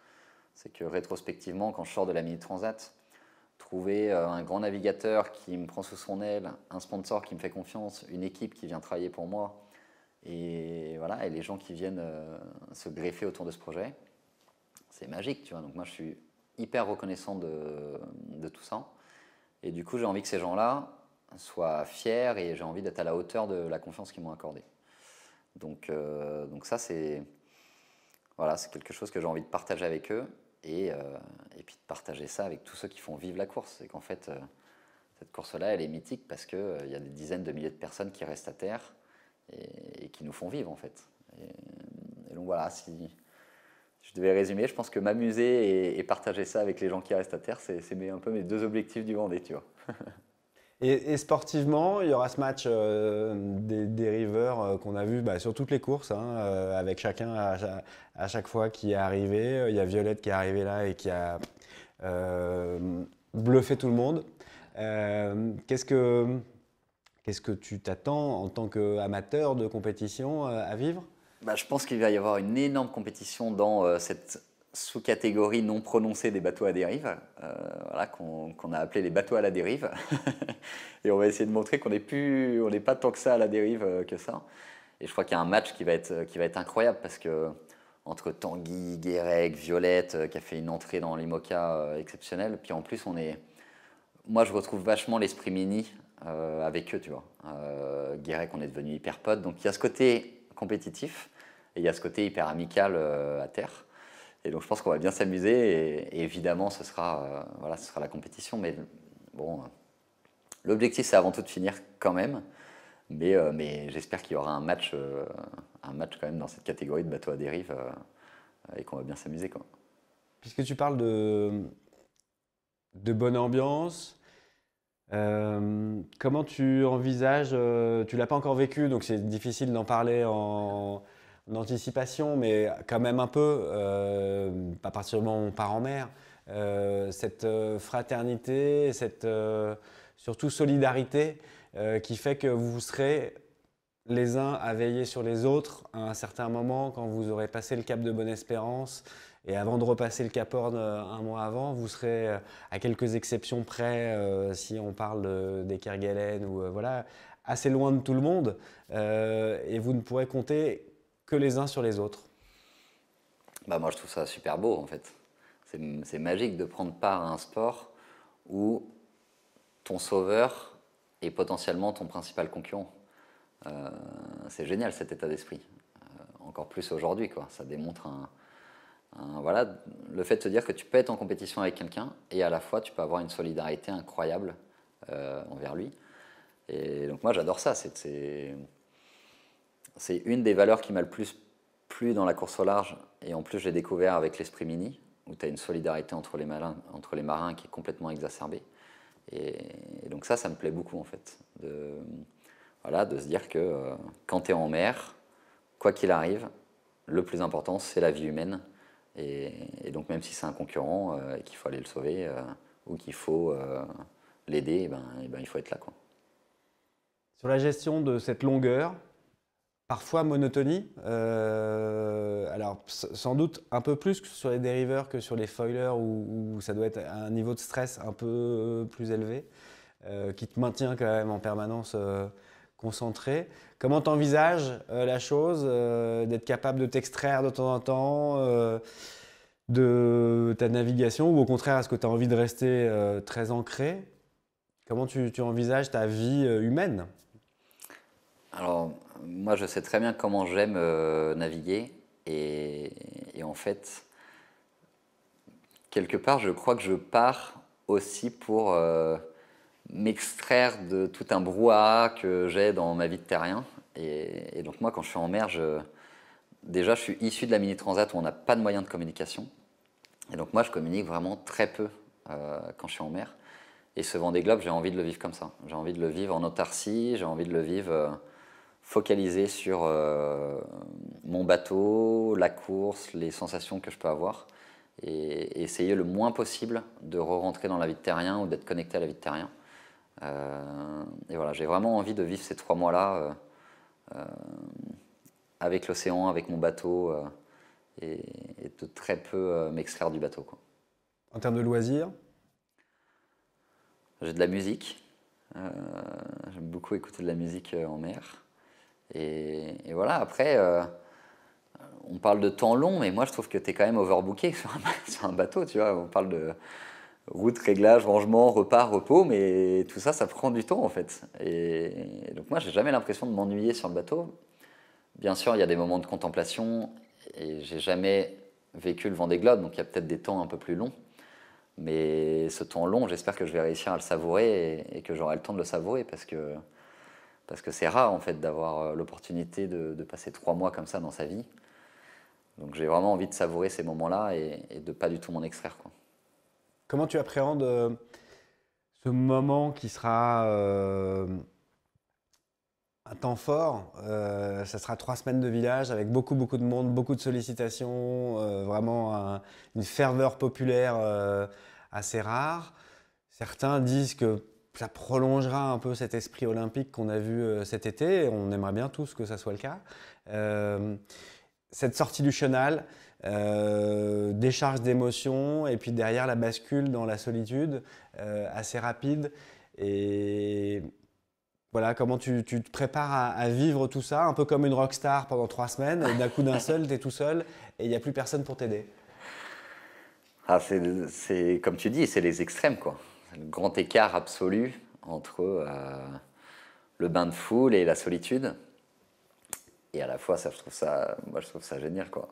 C'est que rétrospectivement, quand je sors de la Mini Transat, trouver un grand navigateur qui me prend sous son aile, un sponsor qui me fait confiance, une équipe qui vient travailler pour moi, et voilà, et les gens qui viennent se greffer autour de ce projet, c'est magique, tu vois. Donc moi, je suis hyper reconnaissant de tout ça. Et du coup, j'ai envie que ces gens-là soient fiers et j'ai envie d'être à la hauteur de la confiance qu'ils m'ont accordée. Donc ça, c'est voilà, c'est quelque chose que j'ai envie de partager avec eux et puis de partager ça avec tous ceux qui font vivre la course. C'est qu'en fait, cette course-là, elle est mythique parce qu'il y a des dizaines de milliers de personnes qui restent à terre et qui nous font vivre, en fait. Et donc voilà, si je devais résumer, je pense que m'amuser et partager ça avec les gens qui restent à terre, c'est un peu mes deux objectifs du Vendée, tu vois. Et sportivement, il y aura ce match des rivers qu'on a vu sur toutes les courses, hein, avec chacun à chaque fois qui est arrivé. Il y a Violette qui est arrivée là et qui a bluffé tout le monde. Qu'est-ce que tu t'attends en tant qu'amateur de compétition à vivre? Bah, je pense qu'il va y avoir une énorme compétition dans cette sous-catégorie non prononcée des bateaux à dérive, voilà, qu'on a appelé les bateaux à la dérive. Et on va essayer de montrer qu'on n'est pas tant que ça à la dérive que ça. Et je crois qu'il y a un match qui va être incroyable parce que entre Tanguy, Guérec, Violette, qui a fait une entrée dans l'IMOCA exceptionnelle, puis en plus moi je retrouve vachement l'esprit mini avec eux, tu vois. Guérec, on est devenu hyper potes, donc il y a ce côté compétitif et il y a ce côté hyper amical à terre. Et donc je pense qu'on va bien s'amuser et évidemment ce sera la compétition. Mais bon, l'objectif c'est avant tout de finir quand même. Mais j'espère qu'il y aura un match quand même dans cette catégorie de bateaux à dérive et qu'on va bien s'amuser, quoi. Puisque tu parles de bonne ambiance, comment tu envisages, tu l'as pas encore vécu, donc c'est difficile d'en parler en anticipation, mais quand même un peu, à partir du moment où on part en mer, cette fraternité, cette surtout solidarité qui fait que vous serez les uns à veiller sur les autres à un certain moment quand vous aurez passé le cap de Bonne-Espérance et avant de repasser le Cap Horn un mois avant, vous serez à quelques exceptions près, si on parle des Kerguelen ou voilà, assez loin de tout le monde et vous ne pourrez compter que les uns sur les autres. Bah, moi je trouve ça super beau en fait. C'est magique de prendre part à un sport où ton sauveur est potentiellement ton principal concurrent. C'est génial cet état d'esprit. Encore plus aujourd'hui, quoi. Ça démontre voilà, le fait de se dire que tu peux être en compétition avec quelqu'un et à la fois tu peux avoir une solidarité incroyable envers lui. Et donc moi j'adore ça. C'est une des valeurs qui m'a le plus plu dans la course au large et en plus j'ai découvert avec l'esprit mini où tu as une solidarité entre les marins qui est complètement exacerbée. Et donc ça me plaît beaucoup en fait, voilà, de se dire que quand tu es en mer, quoi qu'il arrive, le plus important c'est la vie humaine. Et donc même si c'est un concurrent et qu'il faut aller le sauver ou qu'il faut l'aider, et ben, il faut être là, quoi. Sur la gestion de cette longueur, parfois monotonie, alors sans doute un peu plus que sur les dériveurs que sur les foilers où ça doit être un niveau de stress un peu plus élevé, qui te maintient quand même en permanence concentré. Comment tu envisages la chose, d'être capable de t'extraire de temps en temps de ta navigation ou au contraire, est-ce que tu as envie de rester très ancré? Comment tu envisages ta vie humaine? Alors, moi, je sais très bien comment j'aime naviguer. Et en fait, quelque part, je crois que je pars aussi pour m'extraire de tout un brouhaha que j'ai dans ma vie de terrien. Et donc, moi, quand je suis en mer, déjà, je suis issu de la Mini Transat où on n'a pas de moyens de communication. Et donc, moi, je communique vraiment très peu quand je suis en mer. Et ce Vendée Globe, j'ai envie de le vivre comme ça. J'ai envie de le vivre en autarcie, j'ai envie de le vivre focalisé sur mon bateau, la course, les sensations que je peux avoir, et essayer le moins possible de re-rentrer dans la vie de terrien ou d'être connecté à la vie de terrien. Et voilà, j'ai vraiment envie de vivre ces 3 mois-là avec l'océan, avec mon bateau, et de très peu m'extraire du bateau, quoi. En termes de loisirs? J'ai de la musique, j'aime beaucoup écouter de la musique en mer. Et voilà, après, on parle de temps long, mais moi je trouve que tu es quand même overbooké sur un bateau, tu vois. On parle de route, réglage, rangement, repas, repos, mais tout ça, ça prend du temps en fait. Et donc moi, j'ai jamais l'impression de m'ennuyer sur le bateau. Bien sûr, il y a des moments de contemplation, et j'ai jamais vécu le Vendée Globe, donc il y a peut-être des temps un peu plus longs. Mais ce temps long, j'espère que je vais réussir à le savourer et que j'aurai le temps de le savourer parce que c'est rare en fait d'avoir l'opportunité de passer 3 mois comme ça dans sa vie. Donc j'ai vraiment envie de savourer ces moments-là et de pas du tout m'en extraire, quoi. Comment tu appréhendes ce moment qui sera un temps fort? Ça sera 3 semaines de village avec beaucoup, beaucoup de monde, beaucoup de sollicitations, vraiment une ferveur populaire assez rare. Certains disent que ça prolongera un peu cet esprit olympique qu'on a vu cet été. On aimerait bien tous que ça soit le cas. Euh, cette sortie du chenal, décharge d'émotions, et puis derrière la bascule dans la solitude, assez rapide. Et voilà, comment tu te prépares à vivre tout ça, un peu comme une rockstar pendant 3 semaines, et d'un coup d'un seul, tu es tout seul, et il n'y a plus personne pour t'aider. Ah, c'est comme tu dis, c'est les extrêmes, quoi. Le grand écart absolu entre le bain de foule et la solitude. Et à la fois, ça, moi, je trouve ça génial, quoi.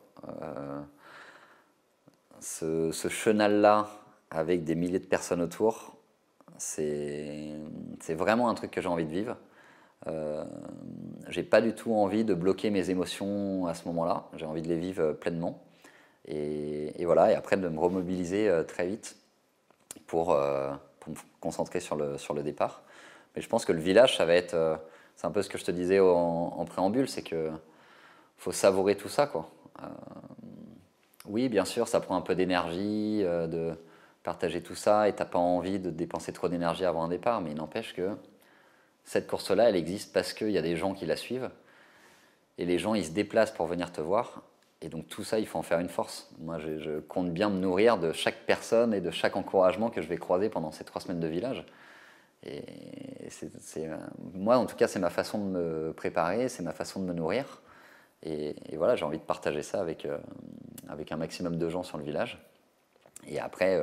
Ce chenal-là, avec des milliers de personnes autour, c'est vraiment un truc que j'ai envie de vivre. Euh, j'ai pas du tout envie de bloquer mes émotions à ce moment-là. J'ai envie de les vivre pleinement. Et voilà, et après de me remobiliser très vite pour me concentrer sur le départ. Mais je pense que le village, ça va être. C'est un peu ce que je te disais en préambule, c'est que faut savourer tout ça, quoi. Oui, bien sûr, ça prend un peu d'énergie de partager tout ça et t'as pas envie de dépenser trop d'énergie avant un départ, mais il n'empêche que cette course-là, elle existe parce qu'il y a des gens qui la suivent et les gens, ils se déplacent pour venir te voir. Et donc tout ça, il faut en faire une force. Moi, je compte bien me nourrir de chaque personne et de chaque encouragement que je vais croiser pendant ces 3 semaines de village. Et moi, en tout cas, c'est ma façon de me préparer, c'est ma façon de me nourrir. Et voilà, j'ai envie de partager ça avec un maximum de gens sur le village. Et après,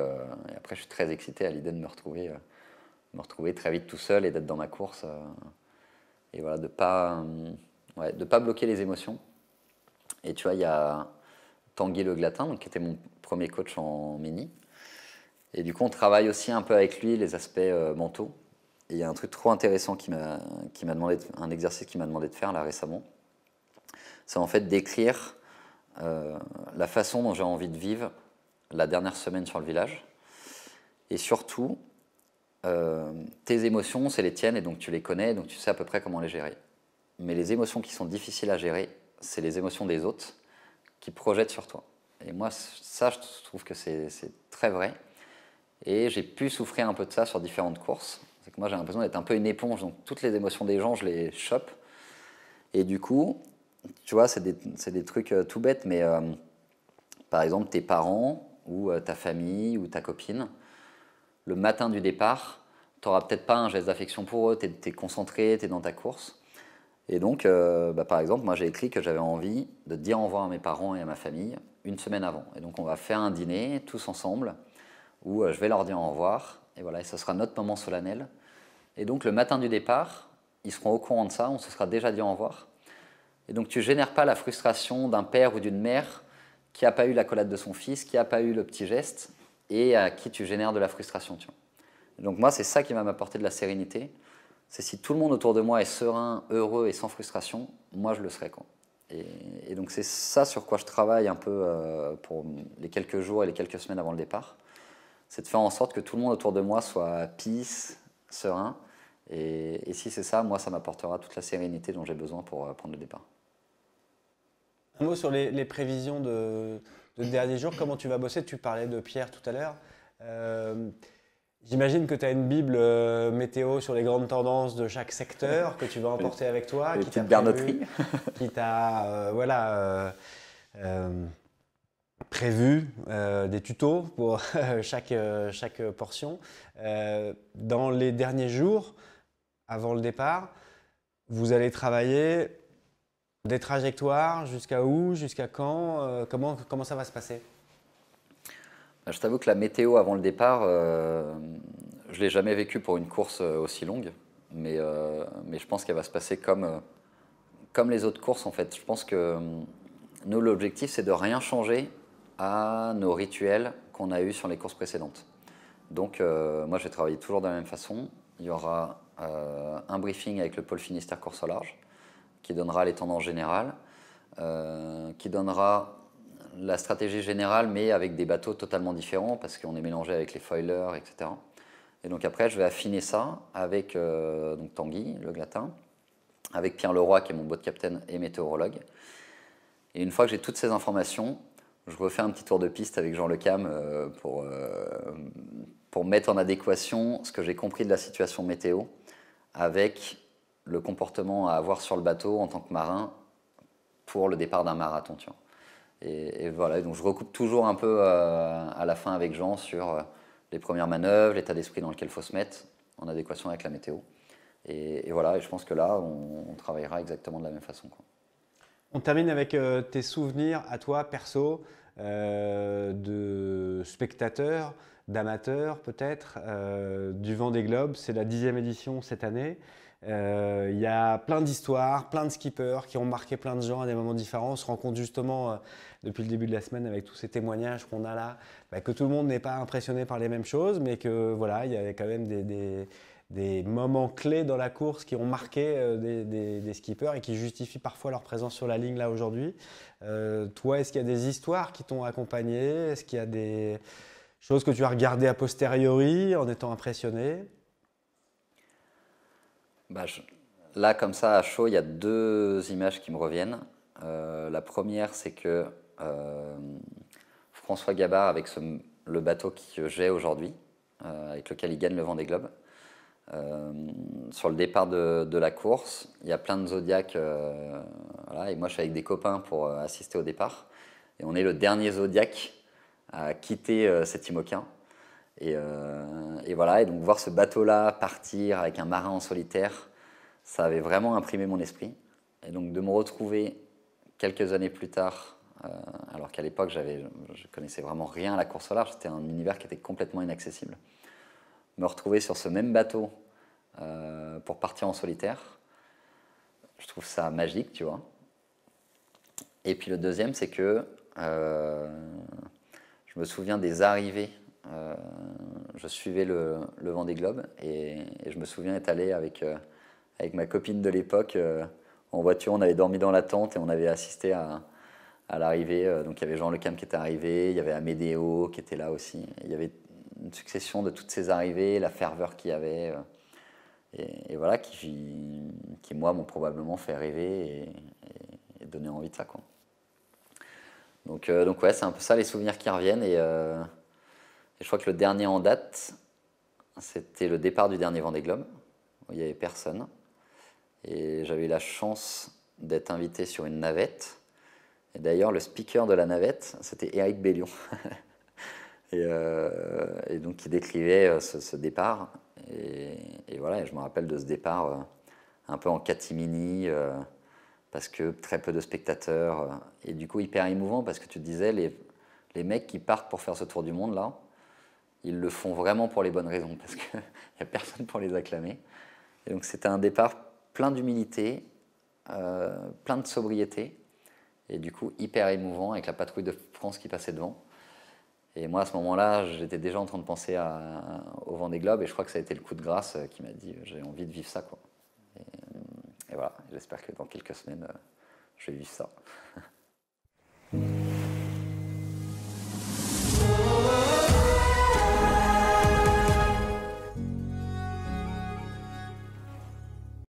je suis très excité à l'idée de me retrouver très vite tout seul et d'être dans ma course. Et voilà, de pas bloquer les émotions. Et tu vois, il y a Tanguy Le Glatin, donc, qui était mon premier coach en mini. Et du coup, on travaille aussi un peu avec lui les aspects mentaux. Et il y a un truc trop intéressant un exercice qu'il m'a demandé de faire là récemment. C'est en fait d'écrire la façon dont j'ai envie de vivre la dernière semaine sur le village. Et surtout, tes émotions, c'est les tiennes et donc tu les connais, donc tu sais à peu près comment les gérer. Mais les émotions qui sont difficiles à gérer, c'est les émotions des autres qui projettent sur toi. Et moi, ça, je trouve que c'est très vrai. Et j'ai pu souffrir un peu de ça sur différentes courses. C'est que moi, j'ai l'impression d'être un peu une éponge, donc toutes les émotions des gens, je les chope. Et du coup, tu vois, c'est des trucs tout bêtes, mais par exemple, tes parents ou ta famille ou ta copine, le matin du départ, tu n'auras peut-être pas un geste d'affection pour eux, tu es concentré, tu es dans ta course. Et donc, par exemple, moi j'ai écrit que j'avais envie de dire au revoir à mes parents et à ma famille une semaine avant. Et donc on va faire un dîner tous ensemble où je vais leur dire au revoir. Et voilà, et ce sera notre moment solennel. Et donc le matin du départ, ils seront au courant de ça, on se sera déjà dit au revoir. Et donc tu ne génères pas la frustration d'un père ou d'une mère qui n'a pas eu l'accolade de son fils, qui n'a pas eu le petit geste, et à qui tu génères de la frustration. Tu vois. Donc moi, c'est ça qui va m'apporter de la sérénité. C'est si tout le monde autour de moi est serein, heureux et sans frustration, moi je le serai. Quoi. Et donc c'est ça sur quoi je travaille un peu pour les quelques jours et les quelques semaines avant le départ. C'est de faire en sorte que tout le monde autour de moi soit peace, serein. Et si c'est ça, moi ça m'apportera toute la sérénité dont j'ai besoin pour prendre le départ. Un mot sur les prévisions de derniers jours, comment tu vas bosser? Tu parlais de Pierre tout à l'heure. Euh, J'imagine que tu as une bible météo sur les grandes tendances de chaque secteur que tu vas emporter avec toi, Les qui t'a petites prévu, bernoteries. qui t'a euh, prévu des tutos pour chaque portion. Dans les derniers jours, avant le départ, vous allez travailler des trajectoires, jusqu'à où, jusqu'à quand, comment ça va se passer? Je t'avoue que la météo avant le départ, je ne l'ai jamais vécue pour une course aussi longue. Mais je pense qu'elle va se passer comme les autres courses en fait. Je pense que nous, l'objectif, c'est de rien changer à nos rituels qu'on a eus sur les courses précédentes. Donc, moi, je vais travailler toujours de la même façon. Il y aura un briefing avec le pôle Finistère course au large qui donnera les tendances générales, qui donnera la stratégie générale, mais avec des bateaux totalement différents parce qu'on est mélangé avec les foilers, etc. Et donc après, je vais affiner ça avec donc Tanguy, le Glatin, avec Pierre Leroy, qui est mon boat captain et météorologue. Et une fois que j'ai toutes ces informations, je refais un petit tour de piste avec Jean Le Cam pour mettre en adéquation ce que j'ai compris de la situation météo avec le comportement à avoir sur le bateau en tant que marin pour le départ d'un marathon. Tu vois. Et voilà, donc je recoupe toujours un peu à la fin avec Jean sur les premières manœuvres, l'état d'esprit dans lequel il faut se mettre en adéquation avec la météo. Et voilà, et je pense que là, on travaillera exactement de la même façon. Quoi. On termine avec tes souvenirs à toi, perso, de spectateurs, d'amateurs peut-être, du Vendée Globe. C'est la 10e édition cette année. Il y a plein d'histoires, plein de skippers qui ont marqué plein de gens à des moments différents. On se rend compte justement depuis le début de la semaine avec tous ces témoignages qu'on a là, bah, que tout le monde n'est pas impressionné par les mêmes choses, mais que voilà, il y a quand même des moments clés dans la course qui ont marqué des skippers et qui justifient parfois leur présence sur la ligne là aujourd'hui. Toi, est-ce qu'il y a des histoires qui t'ont accompagné? Est-ce qu'il y a des choses que tu as regardées a posteriori en étant impressionné? Bah, là, comme ça, à chaud, il y a deux images qui me reviennent. La première, c'est que François Gabard, avec le bateau que j'ai aujourd'hui, avec lequel il gagne le Vendée Globe, sur le départ de la course, il y a plein de Zodiacs. Voilà, et moi, je suis avec des copains pour assister au départ. Et on est le dernier Zodiac à quitter cet IMOCA. Et voilà, et donc voir ce bateau-là partir avec un marin en solitaire, ça avait vraiment imprimé mon esprit. Et donc de me retrouver quelques années plus tard, alors qu'à l'époque je connaissais vraiment rien à la course au large, c'était un univers qui était complètement inaccessible. Me retrouver sur ce même bateau pour partir en solitaire, je trouve ça magique, tu vois. Et puis le deuxième, c'est que je me souviens des arrivées. Je suivais le Vendée Globe et je me souviens être allé avec ma copine de l'époque en voiture. On avait dormi dans la tente et on avait assisté à l'arrivée. Donc il y avait Jean Le Cam qui était arrivé, il y avait Amédéo qui était là aussi. Il y avait une succession de toutes ces arrivées, la ferveur qu'il y avait, et voilà, qui moi, m'ont probablement fait rêver et donné envie de ça, quoi. Donc ouais, c'est un peu ça les souvenirs qui reviennent, et je crois que le dernier en date, c'était le départ du dernier Vendée Globe, où il n'y avait personne, et j'avais eu la chance d'être invité sur une navette, et d'ailleurs le speaker de la navette, c'était Éric Bellion. Et donc qui décrivait ce départ. Et voilà, et je me rappelle de ce départ un peu en catimini, parce que très peu de spectateurs, et du coup hyper émouvant, parce que tu te disais, les mecs qui partent pour faire ce tour du monde là, ils le font vraiment pour les bonnes raisons, parce qu'il n'y a personne pour les acclamer. Et donc c'était un départ plein d'humilité, plein de sobriété, et du coup hyper émouvant, avec la patrouille de France qui passait devant. Et moi, à ce moment-là, j'étais déjà en train de penser au Vendée Globe, et je crois que ça a été le coup de grâce qui m'a dit j'ai envie de vivre ça, quoi. Et voilà, j'espère que dans quelques semaines, je vais vivre ça.